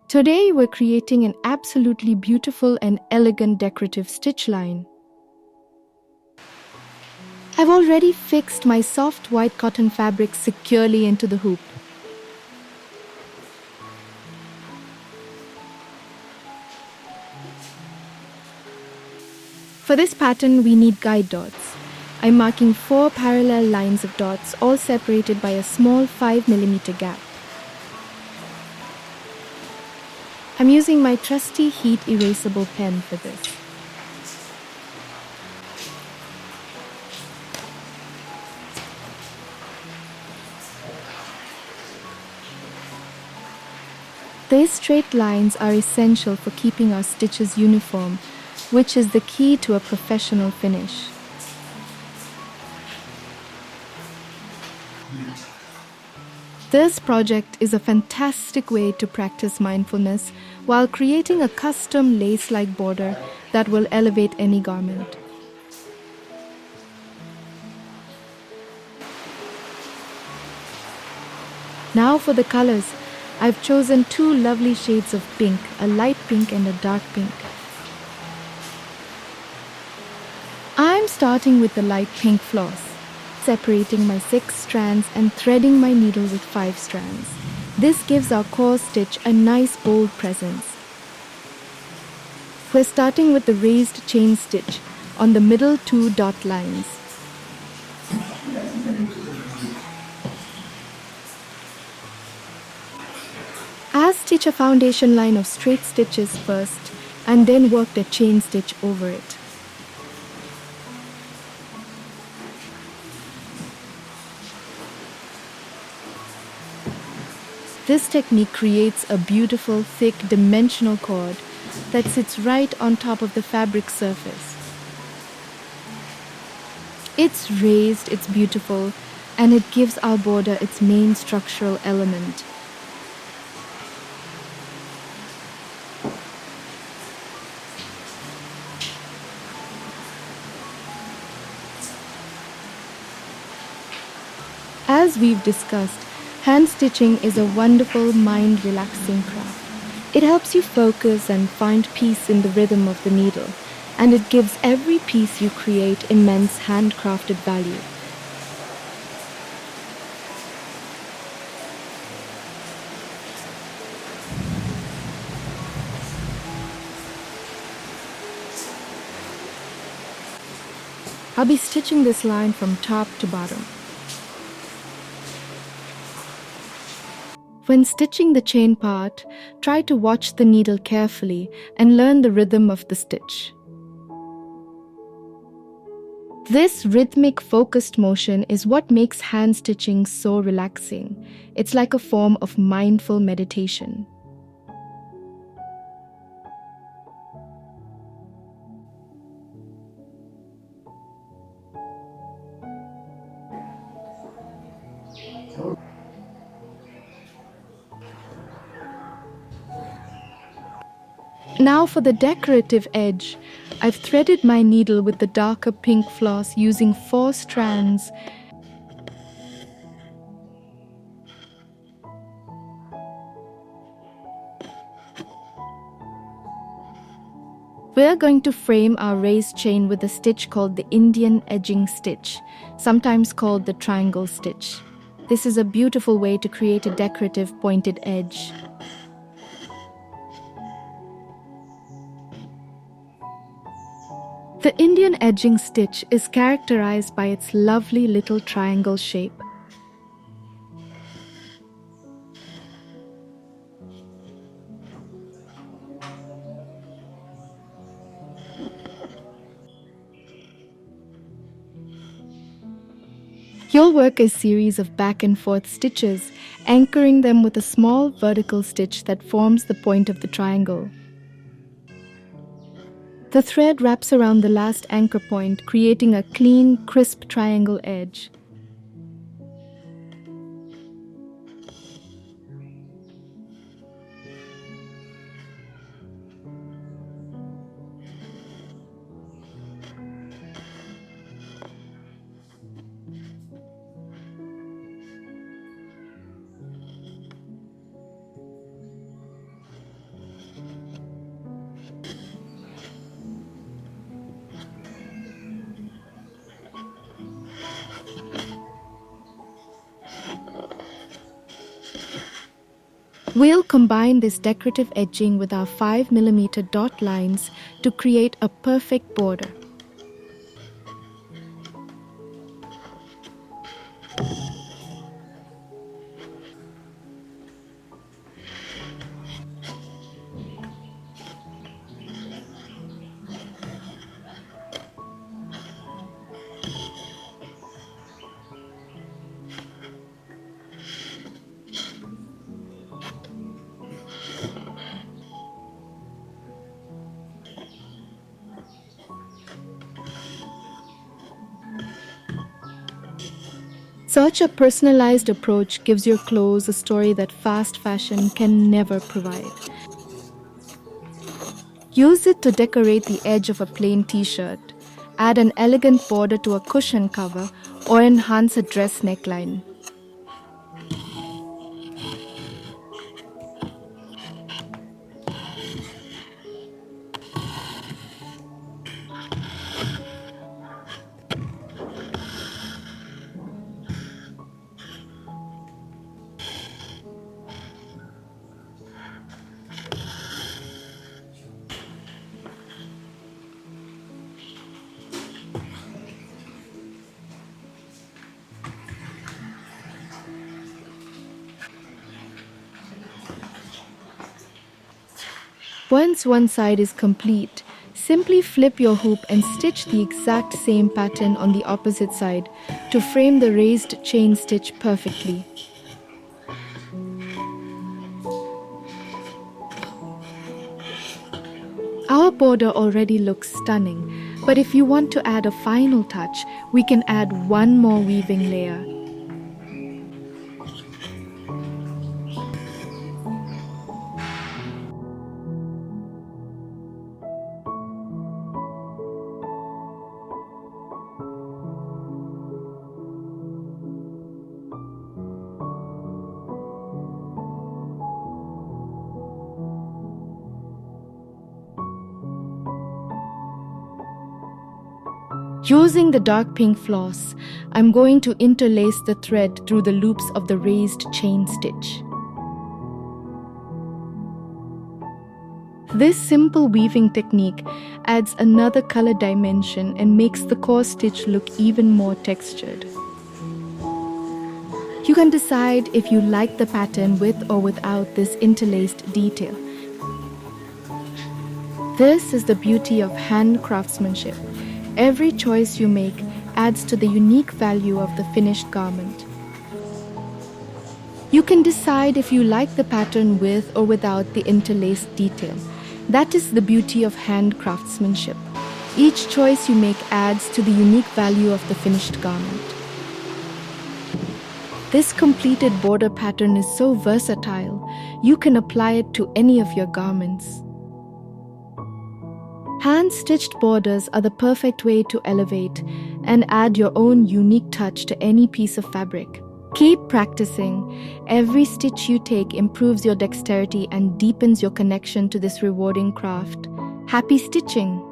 Today we're creating an absolutely beautiful and elegant decorative stitch line. I've already fixed my soft white cotton fabric securely into the hoop. For this pattern, we need guide dots. I'm marking 4 parallel lines of dots, all separated by a small 5mm gap. I'm using my trusty heat erasable pen for this. These straight lines are essential for keeping our stitches uniform, which is the key to a professional finish. This project is a fantastic way to practice mindfulness while creating a custom lace-like border that will elevate any garment. Now for the colors. I've chosen 2 lovely shades of pink, a light pink and a dark pink. I'm starting with the light pink floss, separating my 6 strands and threading my needle with 5 strands. This gives our core stitch a nice bold presence. We're starting with the raised chain stitch on the middle 2 dot lines. Stitch a foundation line of straight stitches first and then work the chain stitch over it. This technique creates a beautiful, thick, dimensional cord that sits right on top of the fabric surface. It's raised, it's beautiful, and it gives our border its main structural element. As we've discussed, hand stitching is a wonderful, mind-relaxing craft. It helps you focus and find peace in the rhythm of the needle, and it gives every piece you create immense handcrafted value. I'll be stitching this line from top to bottom. When stitching the chain part, try to watch the needle carefully and learn the rhythm of the stitch. This rhythmic, focused motion is what makes hand stitching so relaxing. It's like a form of mindful meditation. Now for the decorative edge, I've threaded my needle with the darker pink floss using 4 strands. We're going to frame our raised chain with a stitch called the Indian edging stitch, sometimes called the triangle stitch. This is a beautiful way to create a decorative pointed edge. The Indian edging stitch is characterized by its lovely little triangle shape. You'll work a series of back and forth stitches, anchoring them with a small vertical stitch that forms the point of the triangle. The thread wraps around the last anchor point, creating a clean, crisp triangle edge. We'll combine this decorative edging with our 5mm dot lines to create a perfect border. Such a personalized approach gives your clothes a story that fast fashion can never provide. Use it to decorate the edge of a plain t-shirt, add an elegant border to a cushion cover, or enhance a dress neckline. Once one side is complete, simply flip your hoop and stitch the exact same pattern on the opposite side to frame the raised chain stitch perfectly. Our border already looks stunning, but if you want to add a final touch, we can add one more weaving layer. Using the dark pink floss, I'm going to interlace the thread through the loops of the raised chain stitch. This simple weaving technique adds another color dimension and makes the core stitch look even more textured. You can decide if you like the pattern with or without this interlaced detail. This is the beauty of hand craftsmanship. Every choice you make adds to the unique value of the finished garment. You can decide if you like the pattern with or without the interlaced detail. That is the beauty of hand craftsmanship. Each choice you make adds to the unique value of the finished garment. This completed border pattern is so versatile, you can apply it to any of your garments. Hand-stitched borders are the perfect way to elevate and add your own unique touch to any piece of fabric. Keep practicing. Every stitch you take improves your dexterity and deepens your connection to this rewarding craft. Happy stitching!